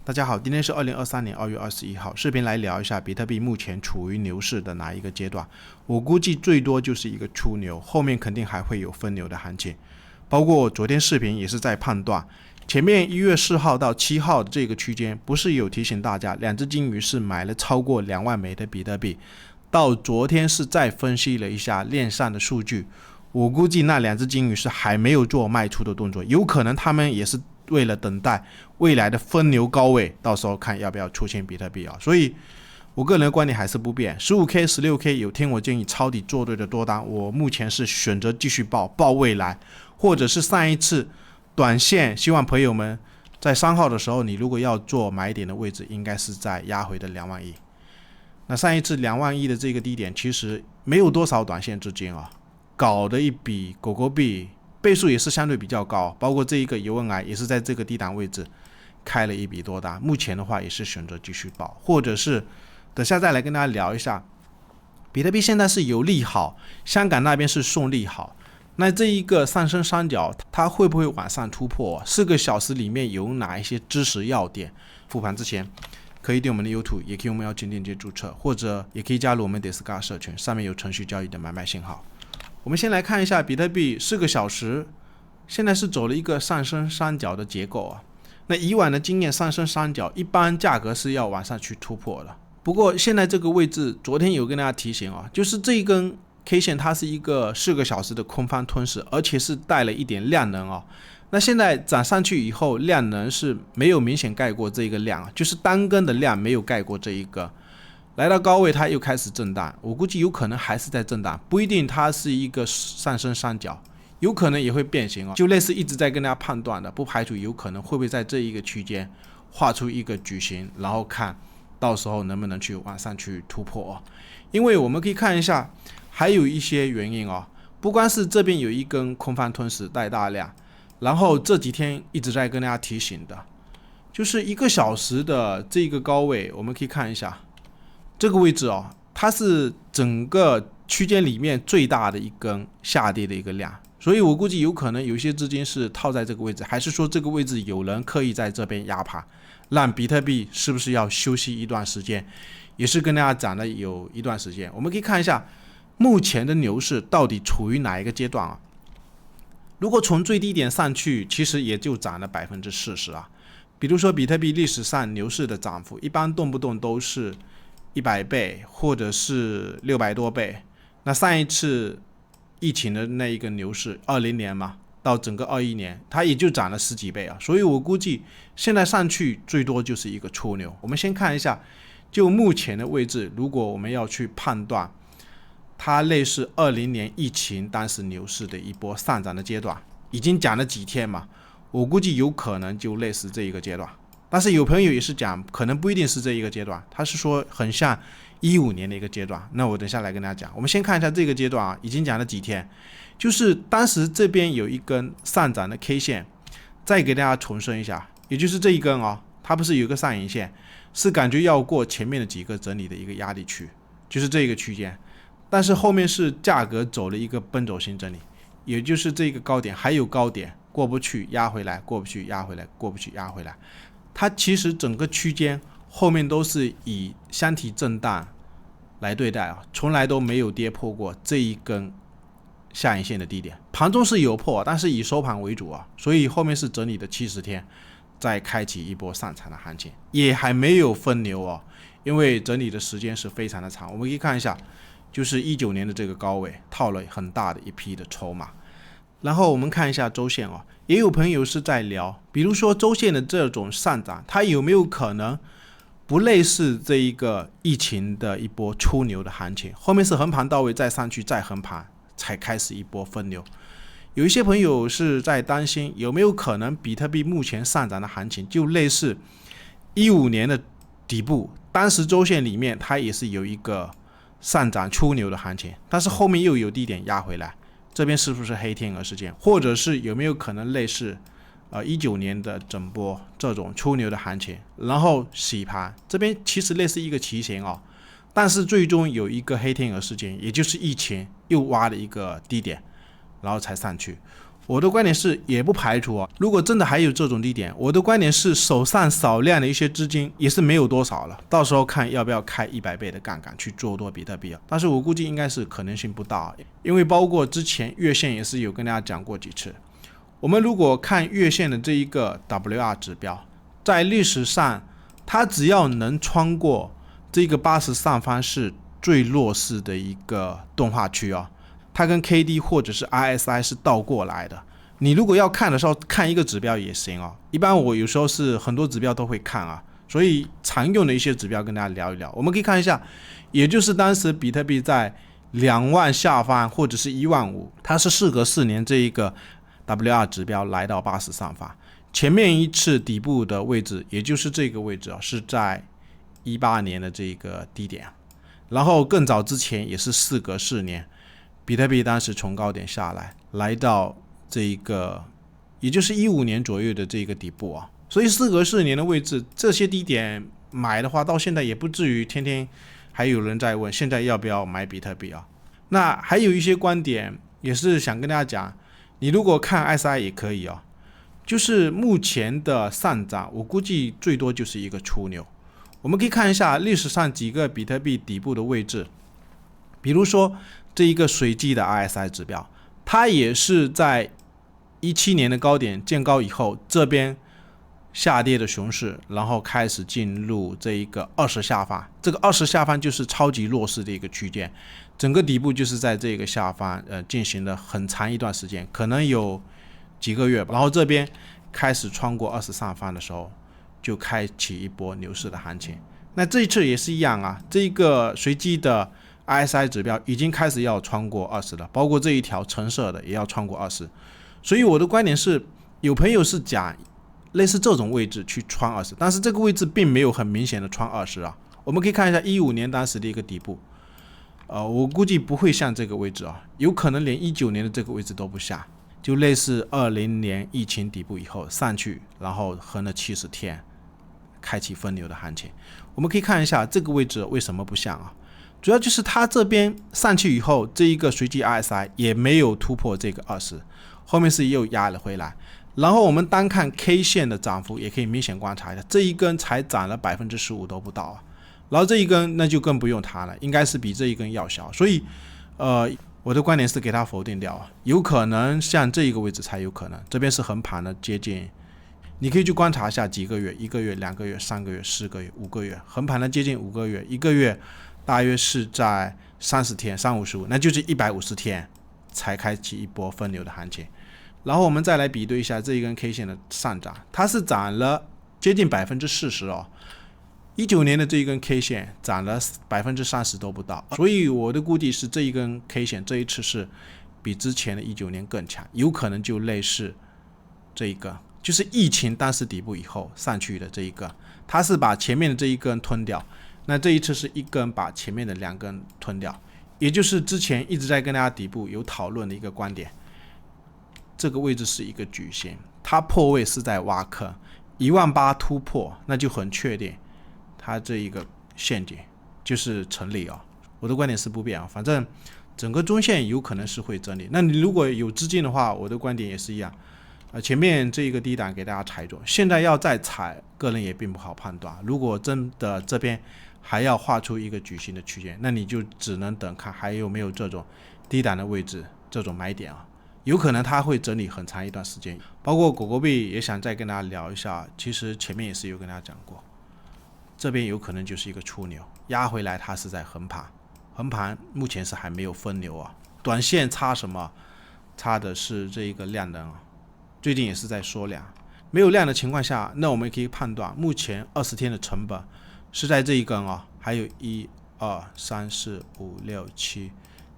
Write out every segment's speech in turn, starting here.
大家好，今天是2023年2月21号，视频来聊一下比特币目前处于牛市的哪一个阶段。我估计最多就是一个初牛，后面肯定还会有分牛的行情。包括昨天视频也是在判断，前面1月4号到7号的这个区间，不是有提醒大家，两只金鱼是买了超过2万枚的比特币。到昨天是再分析了一下链上的数据，我估计那两只金鱼是还没有做卖出的动作，有可能他们也是为了等待未来的分牛高位，到时候看要不要出现比特币啊。所以我个人的观点还是不变， 15K 16K 有听我建议抄底做对的多单，我目前是选择继续抱未来，或者是上一次短线，希望朋友们在3号的时候，你如果要做买点的位置，应该是在压回的2万亿。那上一次2万亿的这个低点，其实没有多少短线资金啊，搞的一笔狗狗币，倍数也是相对比较高，包括这一个尤文癌也是在这个低档位置开了一笔多单，目前的话也是选择继续抱，或者是等下再来跟大家聊一下，比特币现在是有利好，香港那边是送利好，那这一个上升三角它会不会往上突破？4个小时里面有哪一些知识要点？复盘之前可以对我们的 YouTube， 也可以我们要进链接注册，或者也可以加入我们 Discord 社群，上面有程序交易的买卖信号。我们先来看一下比特币4个小时，现在是走了一个上升三角的结构啊。那以往的经验，上升三角一般价格是要往上去突破的。不过现在这个位置，昨天有跟大家提醒啊，就是这一根 K 线它是一个4个小时的空方吞噬，而且是带了一点量能啊。那现在涨上去以后，量能是没有明显盖过这一个量，就是单根的量没有盖过这一个。来到高位它又开始震荡，我估计有可能还是在震荡，不一定它是一个上升三角，有可能也会变形就类似一直在跟大家判断的，不排除有可能会不会在这一个区间画出一个矩形，然后看到时候能不能去往上去突破因为我们可以看一下还有一些原因不光是这边有一根空方吞噬带大量，然后这几天一直在跟大家提醒的，就是1个小时的这个高位，我们可以看一下这个位置它是整个区间里面最大的一根下跌的一个量，所以我估计有可能有些资金是套在这个位置，还是说这个位置有人刻意在这边压盘，让比特币是不是要休息一段时间，也是跟大家讲了有一段时间。我们可以看一下目前的牛市到底处于哪一个阶段如果从最低点上去，其实也就涨了 40% 比如说比特币历史上牛市的涨幅一般动不动都是100倍或者是600多倍，那上一次疫情的那一个牛市20年嘛，到整个21年它也就涨了10几倍所以我估计现在上去最多就是一个初牛。我们先看一下就目前的位置，如果我们要去判断它类似20年疫情当时牛市的一波上涨的阶段，已经讲了几天嘛，我估计有可能就类似这一个阶段。但是有朋友也是讲可能不一定是这一个阶段，他是说很像15年的一个阶段，那我等下来跟大家讲。我们先看一下这个阶段已经讲了几天，就是当时这边有一根上涨的 K 线，再给大家重申一下，也就是这一根它不是有一个上影线，是感觉要过前面的几个整理的一个压力区，就是这个区间，但是后面是价格走了一个奔走型整理，也就是这个高点还有高点过不去压回来，过不去压回来，过不去压回来，它其实整个区间后面都是以箱体震荡来对待从来都没有跌破过这一根下影线的低点，盘中是有破，但是以收盘为主所以后面是整理的70天，再开启一波上涨的行情，也还没有分牛因为整理的时间是非常的长。我们可以看一下，就是19年的这个高位套了很大的一批的筹码。然后我们看一下周线也有朋友是在聊，比如说周线的这种上涨，它有没有可能不类似这一个疫情的一波初牛的行情，后面是横盘到位再上去再横盘才开始一波分牛。有一些朋友是在担心有没有可能比特币目前上涨的行情就类似15年的底部，当时周线里面它也是有一个上涨初牛的行情，但是后面又有低点压回来，这边是不是黑天鹅事件，或者是有没有可能类似19年的整波这种初牛的行情，然后洗盘，这边其实类似一个旗形但是最终有一个黑天鹅事件，也就是疫情又挖了一个低点，然后才上去。我的观点是也不排除如果真的还有这种低点，我的观点是手上少量的一些资金也是没有多少了，到时候看要不要开100倍的杠杆去做多比特币但是我估计应该是可能性不大，因为包括之前月线也是有跟大家讲过几次。我们如果看月线的这一个 WR 指标，在历史上它只要能穿过这个80上方是最弱势的一个动画区它跟 KD 或者是 RSI 是倒过来的。你如果要看的时候看一个指标也行一般我有时候是很多指标都会看所以常用的一些指标跟大家聊一聊。我们可以看一下，也就是当时比特币在2万下方或者是1万5，它是事隔4年这一个 WR 指标来到80上方，前面一次底部的位置也就是这个位置是在18年的这个低点，然后更早之前也是事隔4年，比特币当时从高点下来，来到这一个也就是15年左右的这个底部所以事隔4年的位置，这些低点买的话，到现在也不至于天天还有人在问现在要不要买比特币那还有一些观点也是想跟大家讲，你如果看 RSI 也可以就是目前的上涨，我估计最多就是一个初牛。我们可以看一下历史上几个比特币底部的位置，比如说这一个随机的 RSI 指标，它也是在17年的高点见高以后，这边下跌的熊市，然后开始进入这一个20下方，这个20下方就是超级弱势的一个区间，整个底部就是在这个下方进行了很长一段时间，可能有几个月吧，然后这边开始穿过20上方的时候，就开启一波牛市的行情。那这一次也是一样这一个随机的 RSI 指标已经开始要穿过20了，包括这一条橙色的也要穿过20。所以我的观点是，有朋友是讲类似这种位置去穿20，但是这个位置并没有很明显的穿20我们可以看一下15年当时的一个底部，我估计不会像这个位置有可能连19年的这个位置都不像，就类似20年疫情底部以后上去，然后横了70天，开启分流的行情。我们可以看一下这个位置为什么不像主要就是它这边上去以后，这一个随机 RSI 也没有突破这个20，后面是又压了回来。然后我们单看 K 线的涨幅也可以明显观察一下，这一根才涨了 15% 都不到然后这一根那就更不用谈了，应该是比这一根要小。所以我的观点是给它否定掉有可能像这一个位置才有可能，这边是横盘的接近，你可以去观察一下几个月，1个月、2个月、3个月、4个月、5个月，横盘的接近5个月，1个月大约是在30天355，那就是150天才开启一波分流的行情。然后我们再来比对一下这一根 K 线的上涨，它是涨了接近 40% 19年的这一根 K 线涨了 30% 都不到，所以我的估计是这一根 K 线这一次是比之前的19年更强，有可能就类似这一根，就是疫情当时底部以后上去的这一根，它是把前面的这一根吞掉，那这一次是一根把前面的2根吞掉，也就是之前一直在跟大家底部有讨论的一个观点，这个位置是一个矩形，它破位是在挖坑，18000突破，那就很确定它这一个陷阱就是成立我的观点是不变反正整个中线有可能是会整理。那你如果有资金的话，我的观点也是一样，前面这一个低档给大家踩住，现在要再踩，个人也并不好判断。如果真的这边还要画出一个矩形的区间，那你就只能等看还有没有这种低档的位置，这种买点有可能它会整理很长一段时间。包括狗狗币也想再跟大家聊一下，其实前面也是有跟大家讲过，这边有可能就是一个初牛，压回来它是在横盘，横盘目前是还没有分流短线差什么？差的是这一个量能最近也是在缩量，没有量的情况下，那我们可以判断目前20天的成本是在这一根还有1、2、3、4、5、6、7、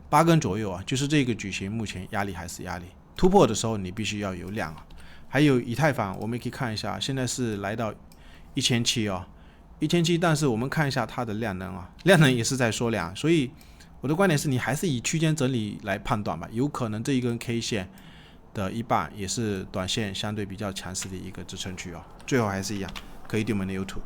8根左右就是这个矩形目前压力还是压力，突破的时候你必须要有量还有以太坊我们可以看一下，现在是来到1700 1700，但是我们看一下它的量能量能也是在缩量，所以我的观点是你还是以区间整理来判断吧，有可能这一根 K 线的一半也是短线相对比较强势的一个支撑区最后还是一样，可以订我们的 YouTube。